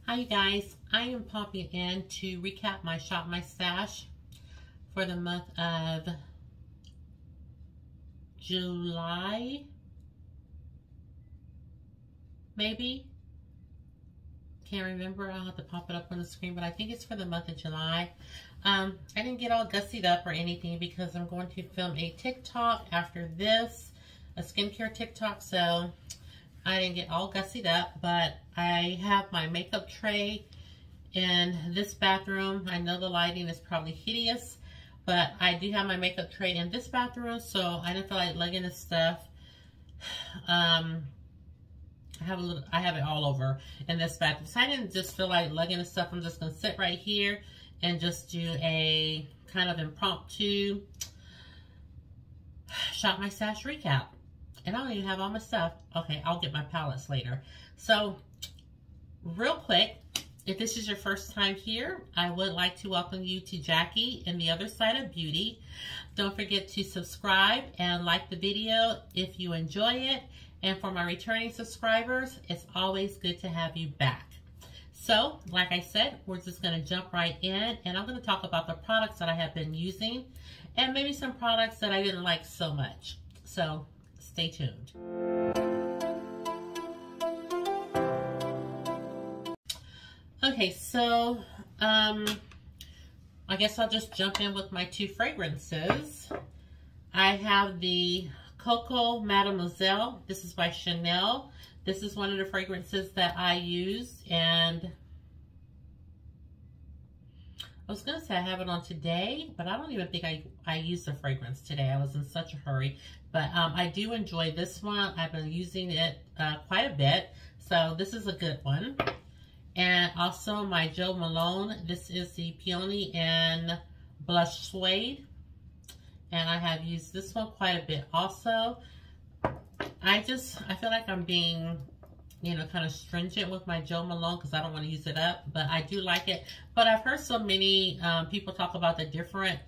Hi you guys, I am popping in to recap my Shop My Stash for the month of July, maybe? Can't remember, I'll have to pop it up on the screen, but I think it's for the month of July. I didn't get all gussied up or anything because I'm going to film a TikTok after this, a skincare TikTok, so I didn't get all gussied up, but I have my makeup tray in this bathroom. I know the lighting is probably hideous, but I do have my makeup tray in this bathroom, so I didn't feel like lugging this stuff. I have it all over in this bathroom, so I didn't just feel like lugging the stuff. I'm just going to sit right here and just do a kind of impromptu Shop My Stash recap. And I don't even have all my stuff. Okay, I'll get my palettes later. So, real quick, if this is your first time here, I would like to welcome you to Jackie and the Other Side of Beauty. Don't forget to subscribe and like the video if you enjoy it. And for my returning subscribers, it's always good to have you back. So, like I said, we're just going to jump right in. And I'm going to talk about the products that I have been using. And maybe some products that I didn't like so much. So, stay tuned. Okay, so I guess I'll just jump in with my two fragrances. I have the Coco Mademoiselle. This is by Chanel. This is one of the fragrances that I use, and I was going to say I have it on today, but I don't even think I used the fragrance today. I was in such a hurry. But I do enjoy this one. I've been using it quite a bit. So this is a good one. And also my Jo Malone. This is the Peony and Blush Suede. And I have used this one quite a bit also. I feel like I'm being, you know, kind of stringent with my Jo Malone because I don't want to use it up. But I do like it. But I've heard so many people talk about the different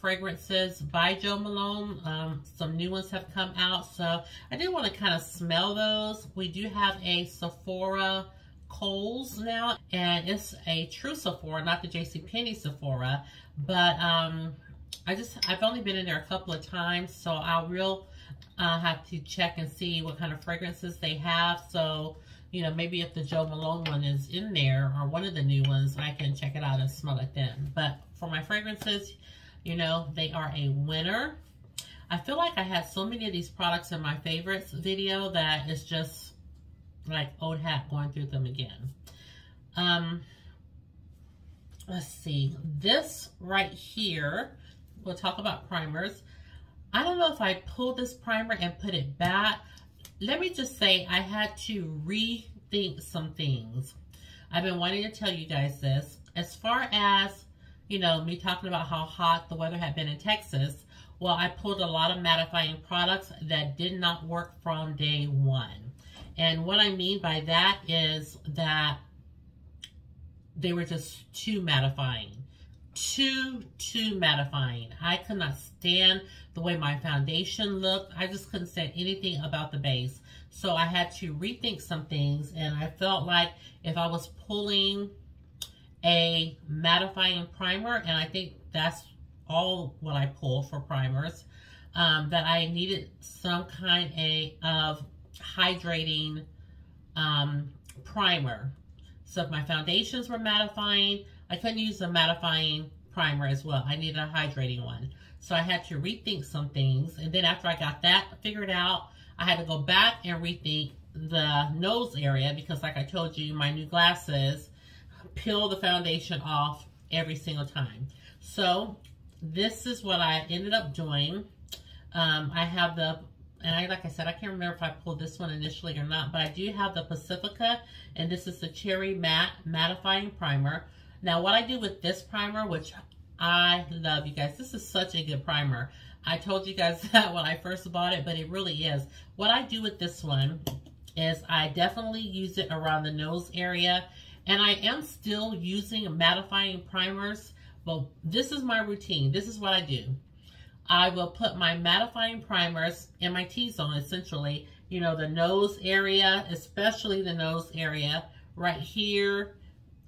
fragrances by Jo Malone. Some new ones have come out, so I did want to kind of smell those. We do have a Sephora Kohl's now, and it's a true Sephora, not the JCPenney Sephora, but I've only been in there a couple of times, so I will have to check and see what kind of fragrances they have. So, you know, maybe if the Jo Malone one is in there or one of the new ones, I can check it out and smell it then. But for my fragrances, you know, they are a winner. I feel like I had so many of these products in my favorites video that it's just like old hat going through them again. Let's see. This right here, we'll talk about primers. I don't know if I pulled this primer and put it back. Let me just say I had to rethink some things. I've been wanting to tell you guys this. As far as, you know, me talking about how hot the weather had been in Texas, well, I pulled a lot of mattifying products that did not work from day one. And what I mean by that is that they were just too mattifying. Too mattifying. I could not stand the way my foundation looked. I just couldn't stand anything about the base. So I had to rethink some things, and I felt like if I was pulling a mattifying primer, and I think that's all what I pull for primers, that I needed some kind of hydrating primer. So if my foundations were mattifying, I couldn't use a mattifying primer as well. I needed a hydrating one. So I had to rethink some things, and then after I got that figured out, I had to go back and rethink the nose area because, like I told you, my new glasses peel the foundation off every single time. So this is what I ended up doing. I have like I said, I can't remember if I pulled this one initially or not, but I do have the Pacifica, and this is the Cherry Matte Mattifying Primer. Now what I do with this primer, which I love, you guys, this is such a good primer. I told you guys that when I first bought it, but it really is. What I do with this one is I definitely use it around the nose area. And I am still using mattifying primers, but this is my routine. This is what I do. I will put my mattifying primers in my T-zone, essentially, you know, the nose area, especially the nose area, right here,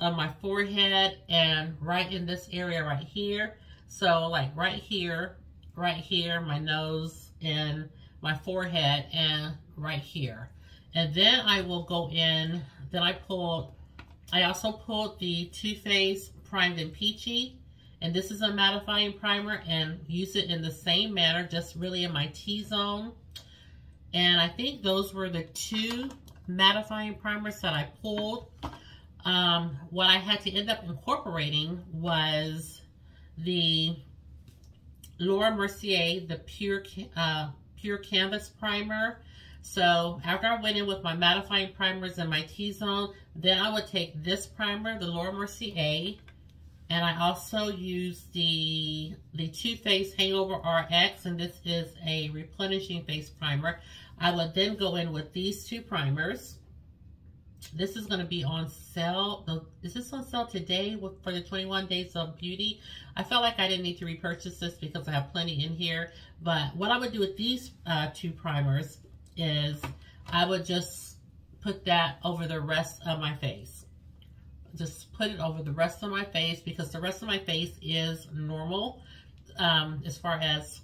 of my forehead and right in this area right here. So like right here, my nose and my forehead, and right here. And then I will go in, then I also pulled the Too Faced Primed and Peachy. And this is a mattifying primer, and use it in the same manner, just really in my T-zone. And I think those were the two mattifying primers that I pulled. What I had to end up incorporating was the Laura Mercier, the Pure Canvas Primer. So after I went in with my mattifying primers in my T-zone, then I would take this primer, the Laura Mercier, and I also use the Too Faced Hangover RX, and this is a replenishing face primer. I would then go in with these two primers. This is going to be on sale. Is this on sale today for the 21 Days of Beauty? I felt like I didn't need to repurchase this because I have plenty in here. But what I would do with these two primers is I would just put that over the rest of my face. Just put it over the rest of my face, because the rest of my face is normal as far as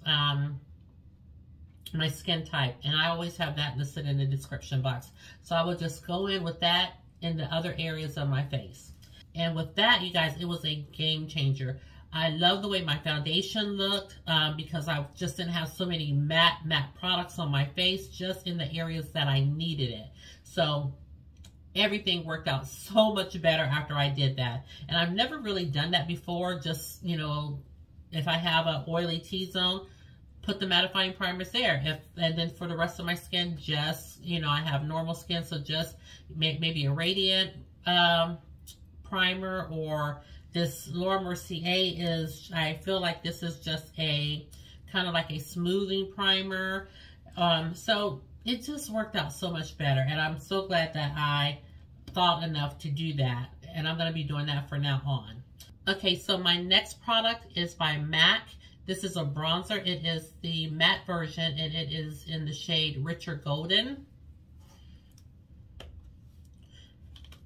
my skin type. And I always have that listed in the description box. So I will just go in with that in the other areas of my face. And with that, you guys, it was a game changer. I love the way my foundation looked because I just didn't have so many matte products on my face, just in the areas that I needed it. So everything worked out so much better after I did that. And I've never really done that before. Just, you know, if I have an oily T-zone, put the mattifying primers there. And then for the rest of my skin, just, you know, I have normal skin, so just maybe a Radiant primer, or this Laura Mercier is, I feel like this is just a kind of like a smoothing primer. So it just worked out so much better, and I'm so glad that I thought enough to do that, and I'm going to be doing that from now on. Okay, so my next product is by MAC. This is a bronzer. It is the matte version, and it is in the shade Richer Golden.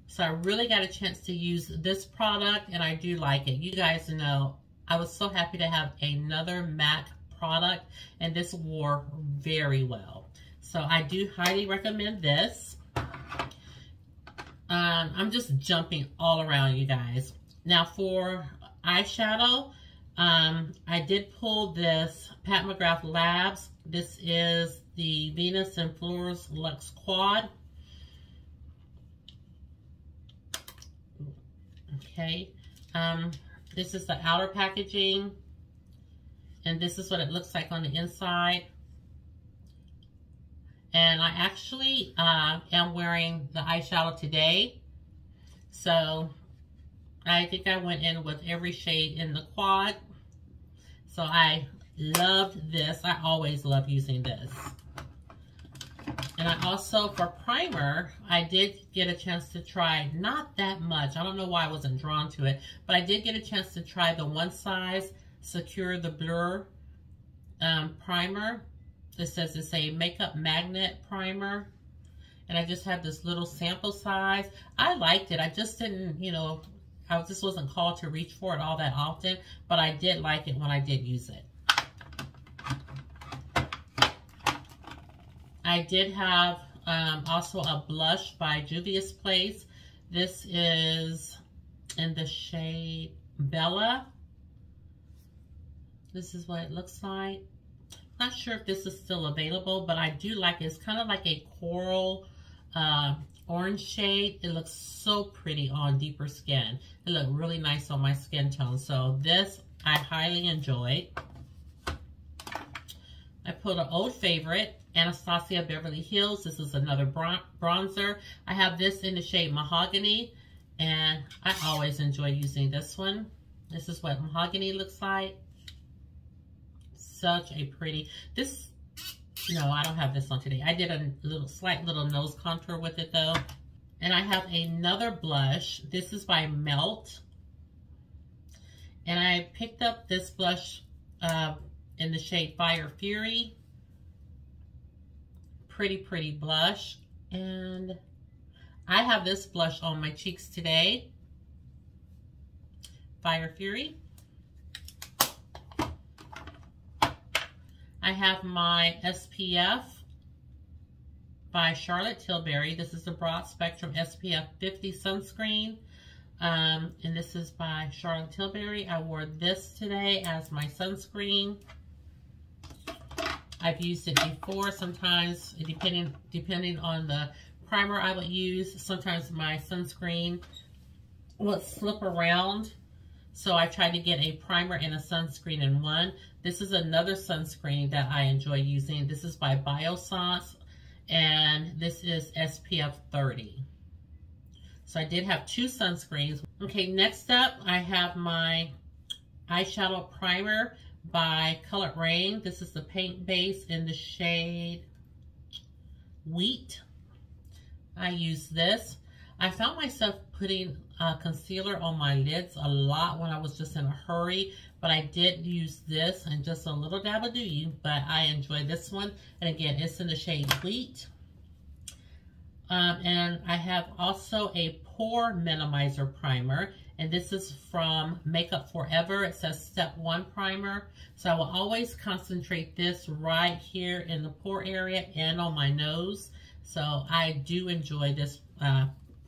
So I really got a chance to use this product, and I do like it. You guys know I was so happy to have another MAC product, and this wore very well. So I do highly recommend this. I'm just jumping all around, you guys. Now for eyeshadow, I did pull this Pat McGrath Labs. This is the Venus and Fleurs Luxe Quad. Okay. This is the outer packaging, and this is what it looks like on the inside. And I actually am wearing the eyeshadow today. So I think I went in with every shade in the quad. So I loved this. I always love using this. And I also, for primer, I did get a chance to try, not that much. I don't know why I wasn't drawn to it. But I did get a chance to try the One Size Secure the Blur primer. This says it's a makeup magnet primer, and I just have this little sample size. I liked it. I just didn't, you know, I just wasn't called to reach for it all that often, but I did like it when I did use it. I did have also a blush by Juvia's Place. This is in the shade Bella. This is what it looks like. Not sure if this is still available, but I do like it. It's kind of like a coral orange shade. It looks so pretty on deeper skin. It looked really nice on my skin tone. So this I highly enjoyed. I pulled an old favorite, Anastasia Beverly Hills. This is another bronzer. I have this in the shade Mahogany, and I always enjoy using this one. This is what Mahogany looks like. Such a pretty, this, no, I don't have this on today. I did a slight little nose contour with it though. And I have another blush. This is by Melt. And I picked up this blush in the shade Fire Fury. Pretty blush. And I have this blush on my cheeks today. Fire Fury. I have my SPF by Charlotte Tilbury. This is the Broad Spectrum SPF 50 sunscreen. And this is by Charlotte Tilbury. I wore this today as my sunscreen. I've used it before. Sometimes, depending on the primer I would use, sometimes my sunscreen will slip around. So I tried to get a primer and a sunscreen in one. This is another sunscreen that I enjoy using. This is by Biossance, and this is SPF 30. So I did have two sunscreens. Okay, next up I have my eyeshadow primer by Colored Rain. This is the paint base in the shade Wheat. I use this. I found myself putting concealer on my lids a lot when I was just in a hurry, but I did use this and just a little dab of dew, but I enjoy this one. And again, it's in the shade Wheat. And I have also a pore minimizer primer, and this is from Makeup Forever. It says Step 1 primer. So I will always concentrate this right here in the pore area and on my nose. So I do enjoy this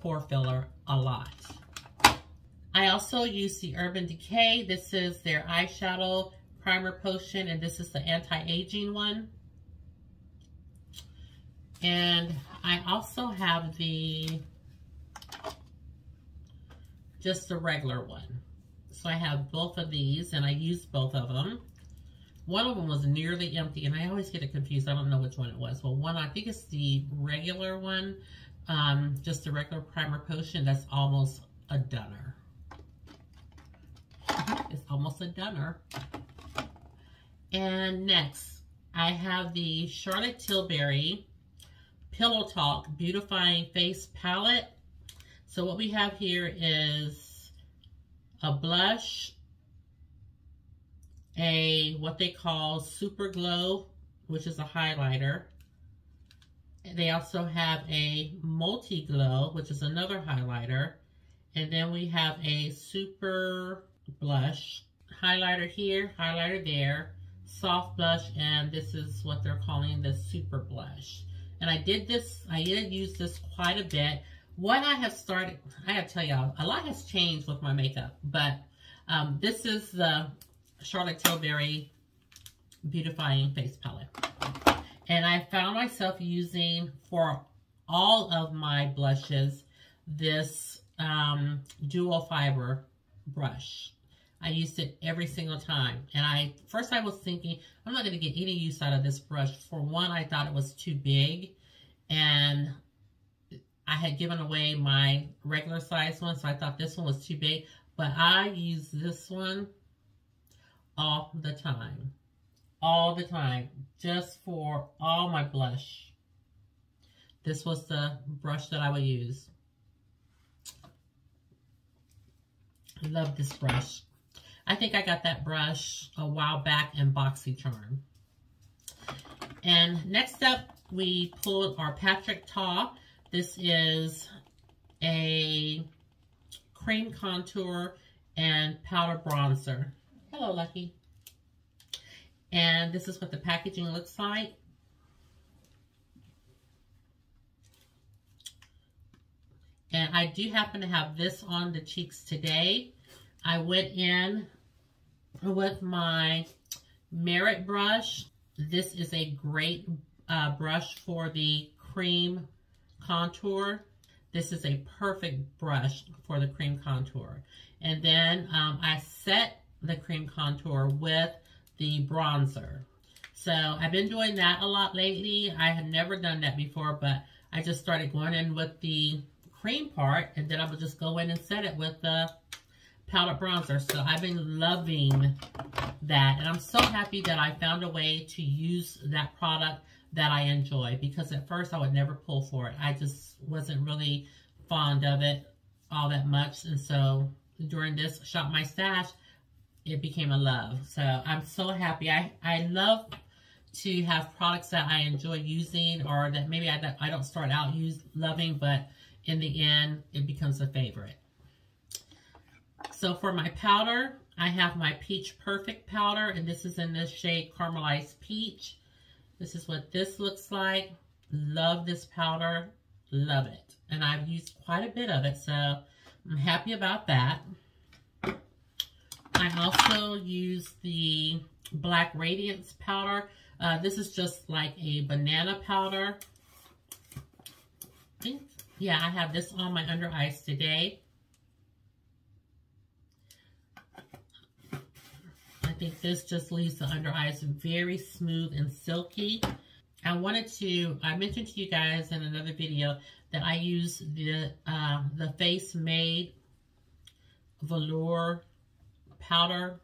pore filler a lot. I also use the Urban Decay. This is their eyeshadow primer potion, and this is the anti-aging one. And I also have just the regular one. So I have both of these, and I used both of them. One of them was nearly empty, and I always get it confused. I don't know which one it was. Well, one, I think it's the regular one, just the regular primer potion. That's almost a dunner. It's almost a dunner. And next, I have the Charlotte Tilbury Pillow Talk Beautifying Face Palette. So what we have here is a blush, what they call Super Glow, which is a highlighter. They also have a Multi Glow, which is another highlighter. And then we have a Super Blush, highlighter here, highlighter there, soft blush, and this is what they're calling the Super Blush. And I did use this quite a bit. What I have started, I gotta tell y'all, a lot has changed with my makeup, but this is the Charlotte Tilbury Beautifying Face Palette. And I found myself using, for all of my blushes, this dual fiber brush. I used it every single time. And first I was thinking, I'm not going to get any use out of this brush. For one, I thought it was too big. And I had given away my regular size one, so I thought this one was too big. But I use this one all the time. All the time. Just for all my blush. This was the brush that I would use. I love this brush. I think I got that brush a while back in BoxyCharm. And next up, we pulled our Patrick Ta. This is a cream contour and powder bronzer. Hello, Lucky. And this is what the packaging looks like. And I do happen to have this on the cheeks today. I went in with my Merit brush. This is a great brush for the cream contour. This is a perfect brush for the cream contour. And then I set the cream contour with the bronzer. So I've been doing that a lot lately. I had never done that before, but I just started going in with the cream part, and then I would just go in and set it with the powder bronzer. So I've been loving that, and I'm so happy that I found a way to use that product that I enjoy, because at first I would never pull for it. I just wasn't really fond of it all that much, and so during this Shop My Stash, it became a love. So I'm so happy. I love to have products that I enjoy using, or that maybe I don't start out loving, but in the end, it becomes a favorite. So for my powder, I have my Peach Perfect powder, and this is in this shade Caramelized Peach. This is what this looks like. Love this powder. Love it. And I've used quite a bit of it, so I'm happy about that. I also use the Black Radiance powder. This is just like a banana powder. Yeah, I have this on my under eyes today. I think this just leaves the under eyes very smooth and silky. I mentioned to you guys in another video that I use the Face Made velour powder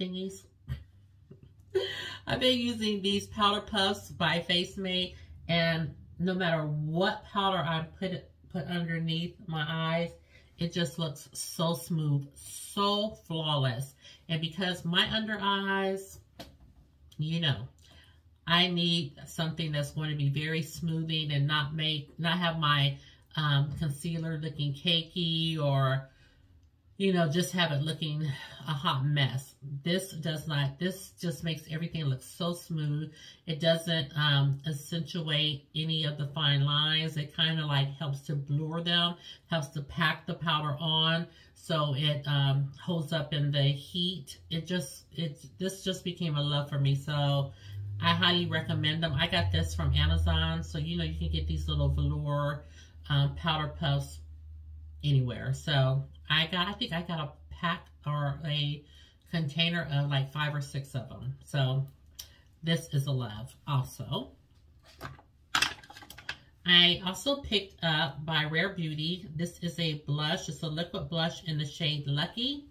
thingies. I've been using these powder puffs by Face Made, and no matter what powder I put underneath my eyes, it just looks so smooth, so flawless. And because my under eyes, you know, I need something that's going to be very smoothing and not have my concealer looking cakey, or, you know, just have it looking a hot mess. This does not. This just makes everything look so smooth. It doesn't accentuate any of the fine lines. It kind of like helps to blur them, helps to pack the powder on, so it holds up in the heat. This just became a love for me. So I highly recommend them. I got this from Amazon, so you know you can get these little velour powder puffs anywhere. So I think I got a pack or a container of like 5 or 6 of them. So this is a love also. I also picked up by Rare Beauty. This is a blush. It's a liquid blush in the shade Lucky.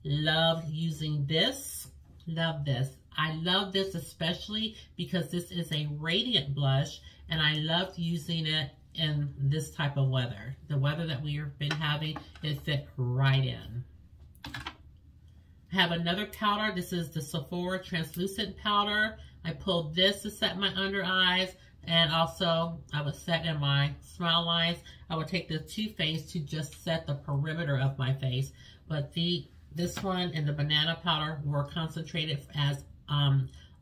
Love using this. Love this. I love this especially because this is a radiant blush, and I loved using it in this type of weather. The weather that we've been having, it fit right in. I have another powder. This is the Sephora Translucent Powder. I pulled this to set my under eyes, and also I would set in my smile lines. I would take the Too Faced to just set the perimeter of my face. But this one and the banana powder were concentrated as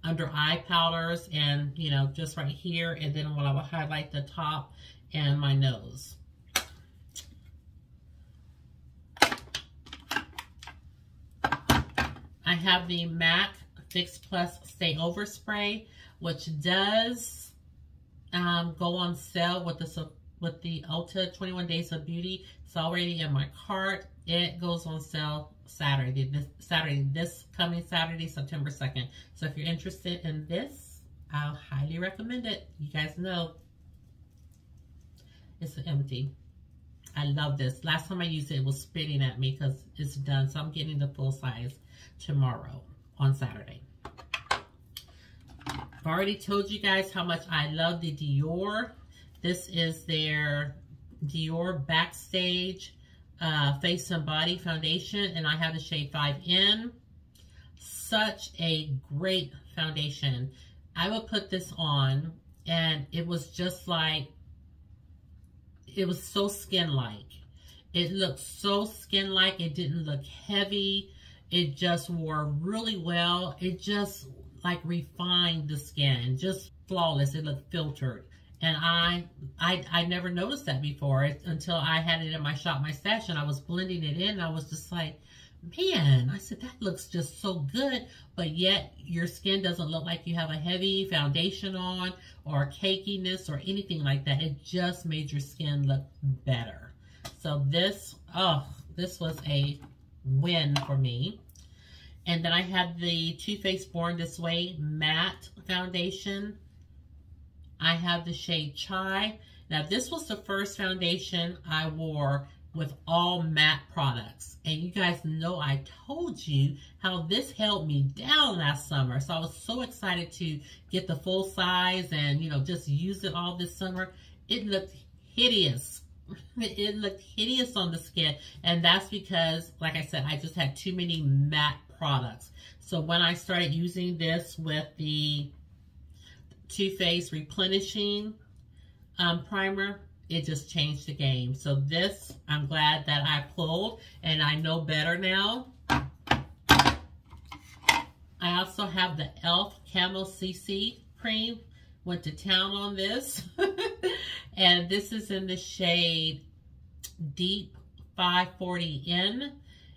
under eye powders, and you know, just right here, and then when I would highlight the top and my nose. I have the MAC Fix Plus Stay Over Spray, which does go on sale with the Ulta 21 Days of Beauty. It's already in my cart. It goes on sale this coming Saturday, September 2nd. So if you're interested in this, I'll highly recommend it. You guys know it's empty. I love this. Last time I used it, it was spitting at me because it's done. So I'm getting the full size tomorrow on Saturday. I've already told you guys how much I love the Dior. This is their Dior Backstage Face and Body Foundation, and I have the shade 5N. Such a great foundation. I would put this on, and it was just like, it was so skin-like. It looked so skin-like. It didn't look heavy. It just wore really well. It just like refined the skin, just flawless. It looked filtered. And I never noticed that before until I had it in my Shop My Stash, and I was blending it in. And I was just like, man, I said, that looks just so good, but yet your skin doesn't look like you have a heavy foundation on or cakiness or anything like that. It just made your skin look better. So this was a win for me. And then I had the Too Faced Born This Way Matte Foundation. I have the shade Chai. Now, this was the first foundation I wore with all matte products. And you guys know I told you how this held me down last summer. So I was so excited to get the full size and, you know, just use it all this summer. It looked hideous. It looked hideous on the skin. And that's because, like I said, I just had too many matte products. So when I started using this with the Too Faced Replenishing Primer, it just changed the game. So this, I'm glad that I pulled, and I know better now. I also have the e.l.f. Camo CC cream. Went to town on this. And this is in the shade Deep 540N.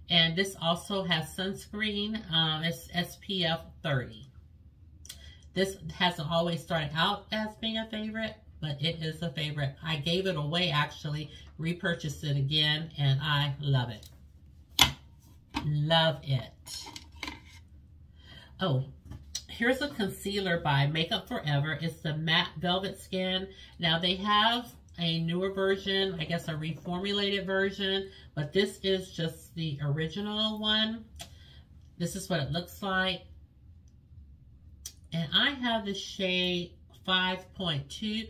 And this also has sunscreen. It's SPF 30. This hasn't always started out as being a favorite, but it is a favorite. I gave it away, actually, repurchased it again, and I love it. Love it. Oh, here's a concealer by Makeup Forever. It's the Matte Velvet Skin. Now, they have a newer version, I guess a reformulated version, but this is just the original one. This is what it looks like. And I have the shade 5.2.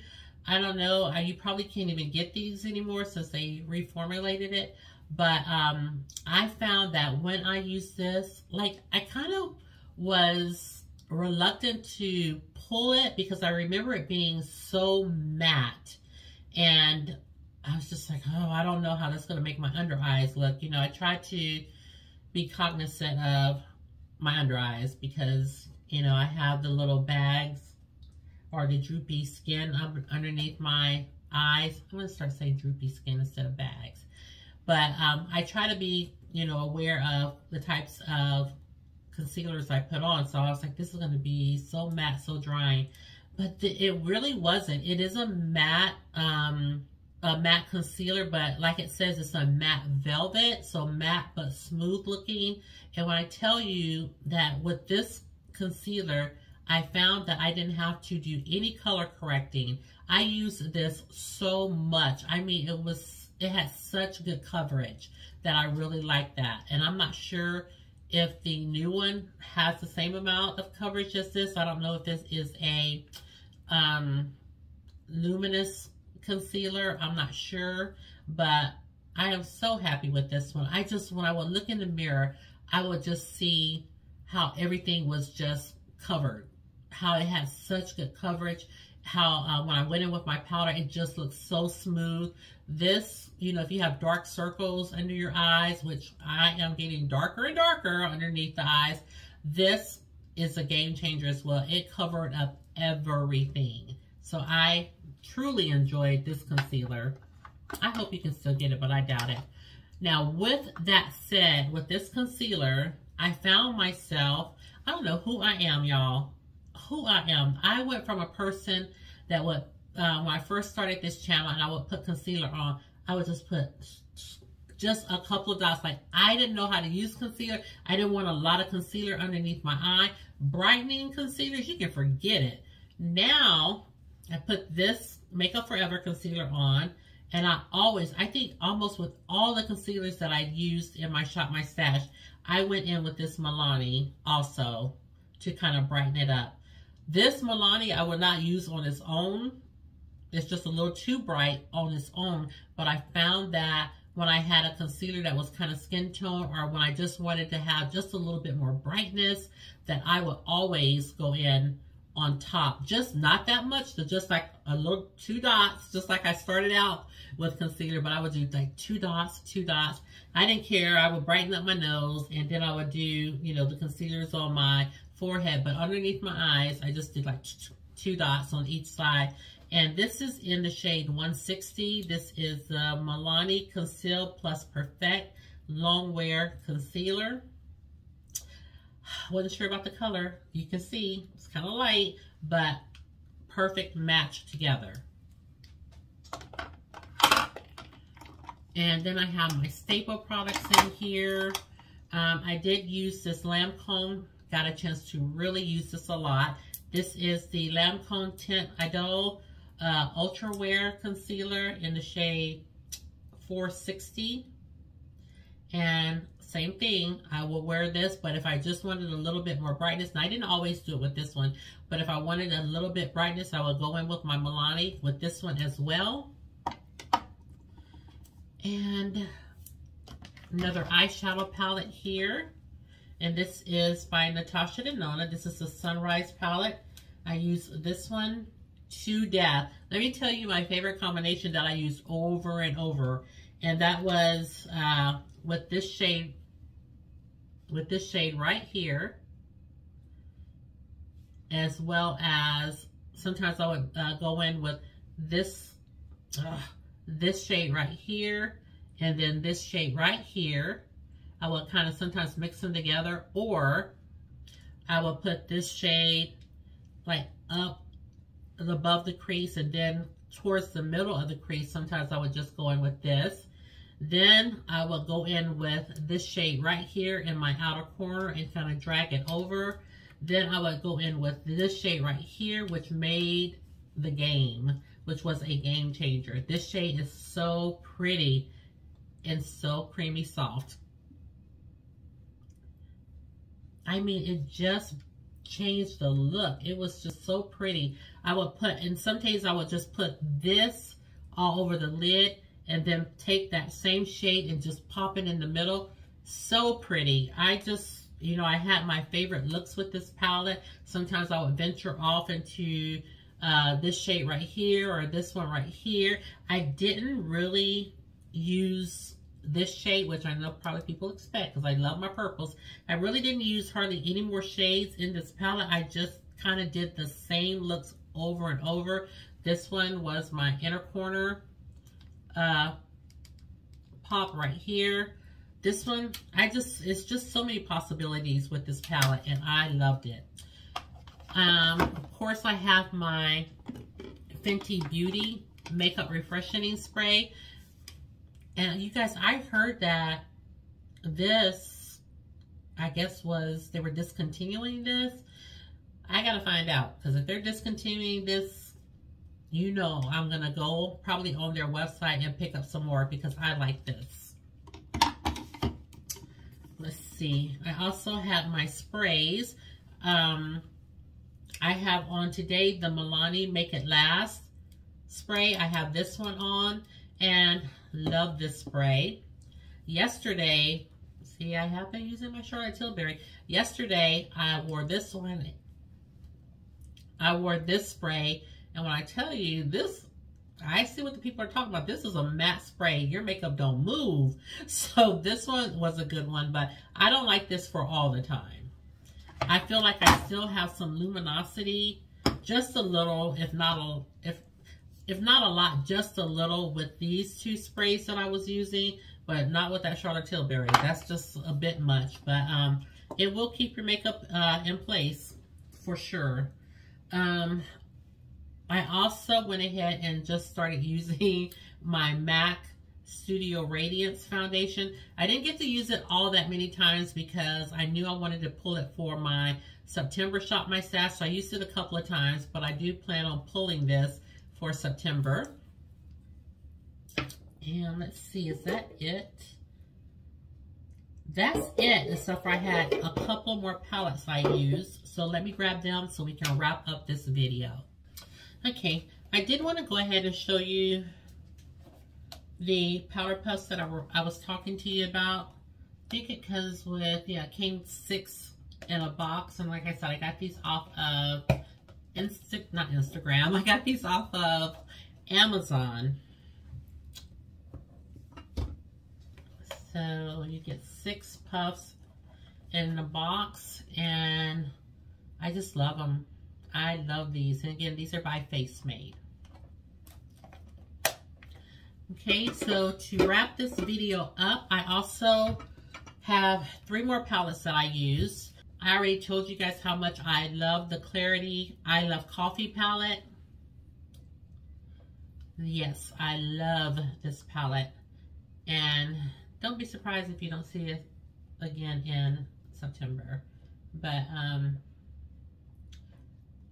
I don't know, you probably can't even get these anymore since they reformulated it. But I found that when I use this, like, I kind of was reluctant to pull it because I remember it being so matte. And I was just like, oh, I don't know how that's going to make my under eyes look. You know, I try to be cognizant of my under eyes because, you know, I have the little bags or the droopy skin underneath my eyes. I'm going to start saying droopy skin instead of bags. But I try to be, you know, aware of the types of concealers I put on. So I was like, this is going to be so matte, so drying. But it really wasn't. It is a matte concealer, but like it says, it's a matte velvet. So matte but smooth looking. And when I tell you that with this concealer, I found that I didn't have to do any color correcting. I used this so much. I mean, it had such good coverage that I really like that. And I'm not sure if the new one has the same amount of coverage as this. I don't know if this is a Luminous concealer. I'm not sure, but I am so happy with this one. When I would look in the mirror, I would just see how everything was just covered, how it had such good coverage, how when I went in with my powder, it just looked so smooth. This, you know, if you have dark circles under your eyes, which I am getting darker and darker underneath the eyes, this is a game changer as well. It covered up everything. So I truly enjoyed this concealer. I hope you can still get it, but I doubt it. Now, with that said, with this concealer, I found myself, I don't know who I am, y'all. Who I am. I went from a person that would, when I first started this channel and I would put concealer on, I would just put just a couple of dots. Like, I didn't know how to use concealer. I didn't want a lot of concealer underneath my eye. Brightening concealers, you can forget it. Now, I put this Makeup Forever concealer on, and I think almost with all the concealers that I used in my Shop My Stash, I went in with this Milani also to kind of brighten it up. This Milani I would not use on its own. It's just a little too bright on its own, but I found that when I had a concealer that was kind of skin tone, or when I just wanted to have just a little bit more brightness, that I would always go in on top. Just not that much, so just like a little 2 dots, just like I started out with concealer, but I would do like 2 dots, 2 dots. I didn't care. I would brighten up my nose, and then I would do, you know, the concealers on my forehead, but underneath my eyes, I just did like 2 dots on each side. And this is in the shade 160. This is the Milani Conceal Plus Perfect Longwear Concealer. Wasn't sure about the color. You can see it's kind of light, but perfect match together. And then I have my staple products in here. I did use this Lancôme. Got a chance to really use this a lot. This is the Lancôme Teint Idole Ultra Wear Concealer in the shade 460. And same thing, I will wear this, but if I just wanted a little bit more brightness, and I didn't always do it with this one, but if I wanted a little bit brightness, I would go in with my Milani with this one as well. And another eyeshadow palette here. And this is by Natasha Denona. This is the Sunrise palette. I use this one to death. Let me tell you my favorite combination that I used over and over, and that was with this shade right here, as well as sometimes I would go in with this shade right here, and then this shade right here. I will kind of sometimes mix them together, or I will put this shade like up above the crease, and then towards the middle of the crease, sometimes I would just go in with this. Then I will go in with this shade right here in my outer corner and kind of drag it over. Then I would go in with this shade right here, which made the game, which was a game changer. This shade is so pretty and so creamy soft. I mean, it just changed the look. It was just so pretty. I would put, and some days I would just put this all over the lid and then take that same shade and just pop it in the middle. So pretty. I just, you know, I had my favorite looks with this palette. Sometimes I would venture off into this shade right here or this one right here. I didn't really use this shade, which I know probably people expect because I love my purples. I really didn't use hardly any more shades in this palette. I just kind of did the same looks over and over. This one was my inner corner pop right here. This one, it's just so many possibilities with this palette, and I loved it. Of course, I have my Fenty Beauty Makeup Refreshing Spray. And you guys, I heard that this, I guess they were discontinuing this. I gotta find out, because if they're discontinuing this, you know I'm gonna go probably on their website and pick up some more because I like this. Let's see. I also have my sprays. I have on today the Milani Make It Last spray. I have this one on, and love this spray. Yesterday, see, I have been using my Charlotte Tilbury. Yesterday, I wore this one. I wore this spray, and when I tell you this, I see what the people are talking about. This is a matte spray. Your makeup don't move. So this one was a good one, but I don't like this for all the time. I feel like I still have some luminosity, just a little, if not a lot, just a little with these two sprays that I was using, but not with that Charlotte Tilbury. That's just a bit much, but it will keep your makeup in place for sure. I also went ahead and just started using my MAC Studio Radiance foundation. I didn't get to use it all that many times because I knew I wanted to pull it for my September Shop My Stash, so I used it a couple of times, but I do plan on pulling this for September. And let's see, is that it? That's it, except for I had a couple more palettes I used. So let me grab them so we can wrap up this video. Okay, I did want to go ahead and show you the powder puffs that I was talking to you about. I think it comes with, yeah, it came 6 in a box. And like I said, I got these off of not Instagram. I got these off of Amazon. So you get 6 puffs in a box, and I just love them. I love these. And again, these are by Face Made. Okay, so to wrap this video up, I also have 3 more palettes that I use. I already told you guys how much I love the Clarity I Love Coffee palette. Yes, I love this palette. And don't be surprised if you don't see it again in September. But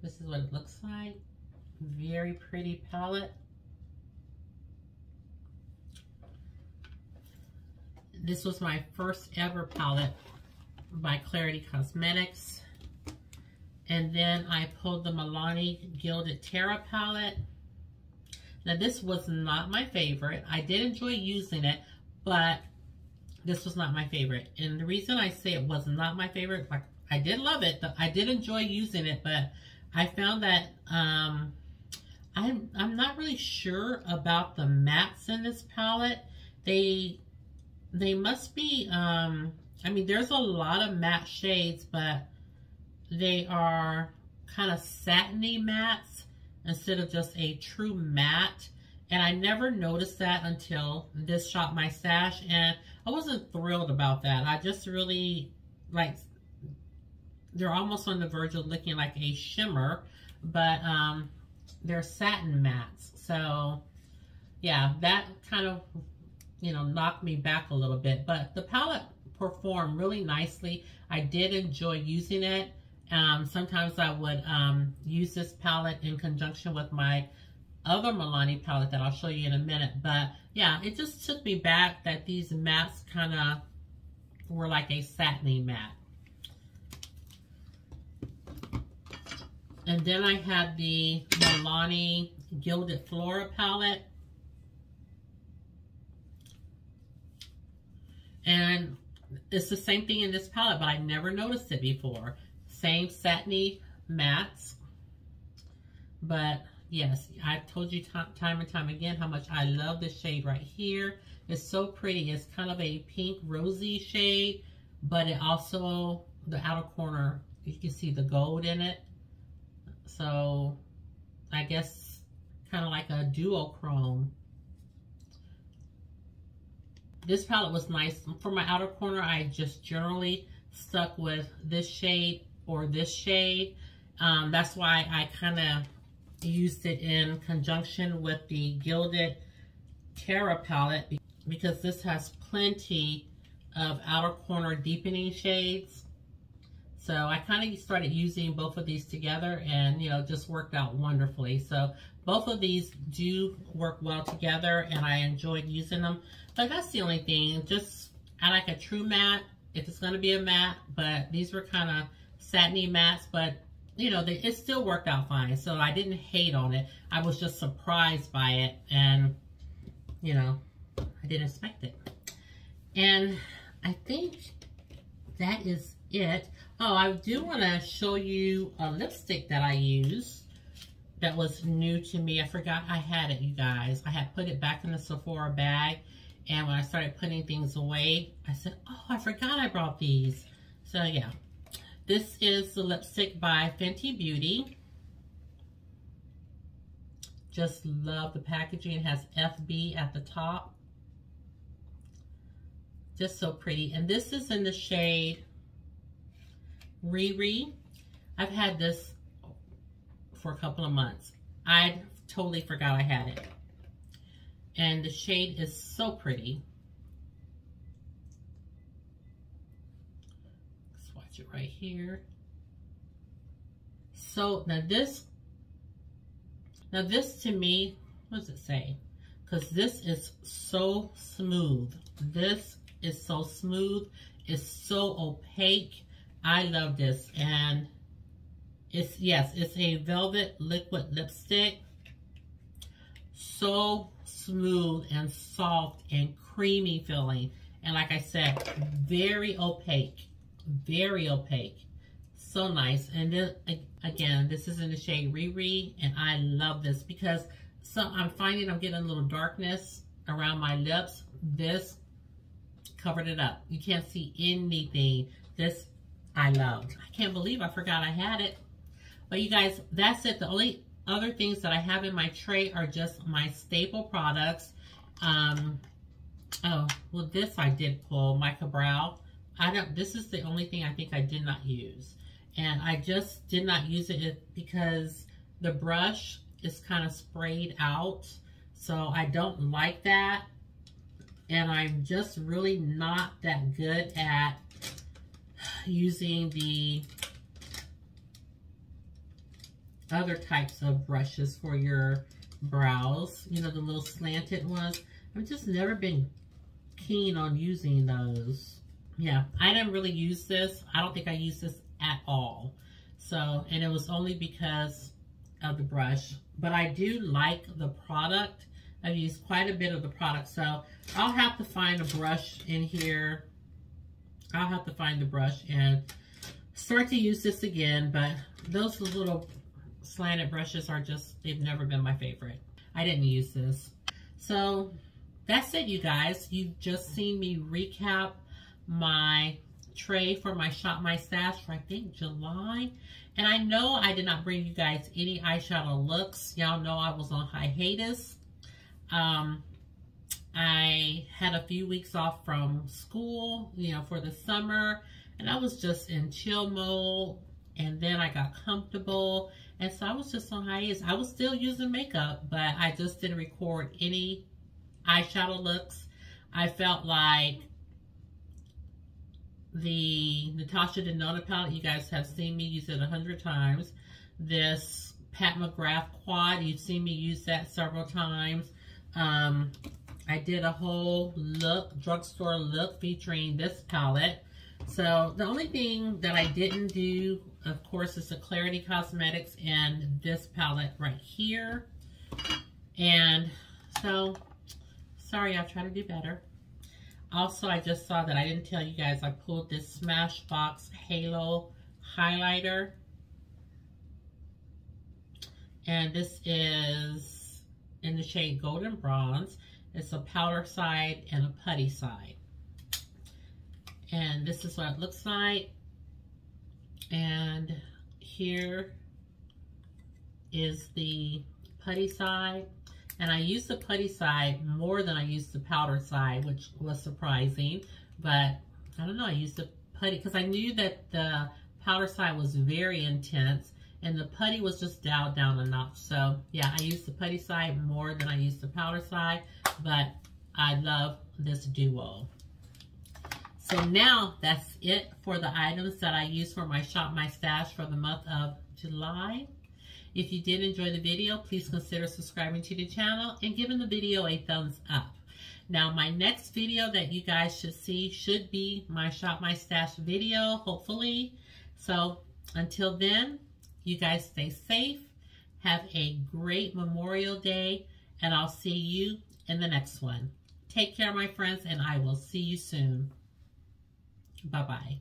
this is what it looks like. Very pretty palette. This was my first ever palette by Clarity Cosmetics. And then I pulled the Milani Gilded Terra palette. Now this was not my favorite. I did enjoy using it, but this was not my favorite. And the reason I say it was not my favorite, like, I did love it, I did enjoy using it, but I found that I'm not really sure about the mattes in this palette. They must be, I mean, there's a lot of matte shades, but they are kind of satiny mattes instead of just a true matte. And I never noticed that until this Shop My Stash, and I wasn't thrilled about that. I just really, like, they're almost on the verge of looking like a shimmer, but they're satin mattes. So, yeah, that kind of, you know, knocked me back a little bit. But the palette performed really nicely. I did enjoy using it. Sometimes I would use this palette in conjunction with my other Milani palette that I'll show you in a minute. But yeah, it just took me back that these mattes kind of were like a satiny matte. And then I had the Milani Gilded Flora palette. And it's the same thing in this palette, but I never noticed it before. Same satiny mattes. But yes, I've told you time and time again how much I love this shade right here. It's so pretty. It's kind of a pink rosy shade, but it also, the outer corner, you can see the gold in it. So I guess kind of like a duochrome. This palette was nice. For my outer corner, I just generally stuck with this shade or this shade. That's why I kind of used it in conjunction with the Gilded Terra palette, because this has plenty of outer corner deepening shades. So I kind of started using both of these together, and you know, just worked out wonderfully. So both of these do work well together, and I enjoyed using them. But that's the only thing. Just, I like a true matte if it's going to be a matte, but these were kind of satiny mattes, but you know, it still worked out fine. So I didn't hate on it. I was just surprised by it, and you know, I didn't expect it. And I think that is it. Oh, I do want to show you a lipstick that I used that was new to me. I forgot I had it, you guys. I had put it back in the Sephora bag, and when I started putting things away, I said, oh, I forgot I brought these. So yeah, this is the lipstick by Fenty Beauty. Just love the packaging. It has FB at the top. Just so pretty. And this is in the shade Riri. I've had this for a couple of months. I totally forgot I had it. And the shade is so pretty. Swatch it right here. So now this to me, what does it say? Because this is so smooth. This is so smooth. It's so opaque. I love this, and it's, yes, it's a velvet liquid lipstick. So smooth and soft and creamy feeling. And like I said, very opaque. Very opaque. So nice. And then, again, this is in the shade Riri, and I love this because I'm finding I'm getting a little darkness around my lips. This covered it up. You can't see anything. This I loved. I can't believe I forgot I had it. But you guys, that's it. The only other things that I have in my tray are just my staple products. Oh, well, this I did pull, Mica Brow. This is the only thing I think I did not use. And I just did not use it because the brush is kind of sprayed out. So I don't like that. And I'm just really not that good at using the other types of brushes for your brows. You know, the little slanted ones. I've just never been keen on using those. Yeah, I didn't really use this. I don't think I used this at all. So, and it was only because of the brush. But I do like the product. I've used quite a bit of the product. So, I'll have to find a brush in here. I'll have to find the brush and start to use this again. But those little slanted brushes are just, they've never been my favorite. I didn't use this. So that's it, you guys. You've just seen me recap my tray for my Shop My Stash for I think July. And I know I did not bring you guys any eyeshadow looks. Y'all know I was on hiatus. I had a few weeks off from school, you know, for the summer, and I was just in chill mode, and then I got comfortable, and so I was just on hiatus. I was still using makeup, but I just didn't record any eyeshadow looks. I felt like the Natasha Denona palette, you guys have seen me use it 100 times. This Pat McGrath quad, you've seen me use that several times. I did a whole look, drugstore look featuring this palette. So the only thing that I didn't do, of course, is the Clarity Cosmetics and this palette right here. And so, sorry, I'll try to do better. Also, I just saw that I didn't tell you guys, I pulled this Smashbox Halo highlighter. And this is in the shade Golden Bronze. It's a powder side and a putty side. And this is what it looks like. And here is the putty side. And I used the putty side more than I used the powder side, which was surprising. But I don't know, I used the putty because I knew that the powder side was very intense and the putty was just dialed down a notch. So yeah, I used the putty side more than I used the powder side, but I love this duo. So now that's it for the items that I used for my Shop My Stash for the month of July. If you did enjoy the video, please consider subscribing to the channel and giving the video a thumbs up. Now, my next video that you guys should see should be my Shop My Stash video, hopefully. So until then, you guys stay safe. Have a great Memorial Day, and I'll see you in the next one. Take care, my friends, and I will see you soon. Bye-bye.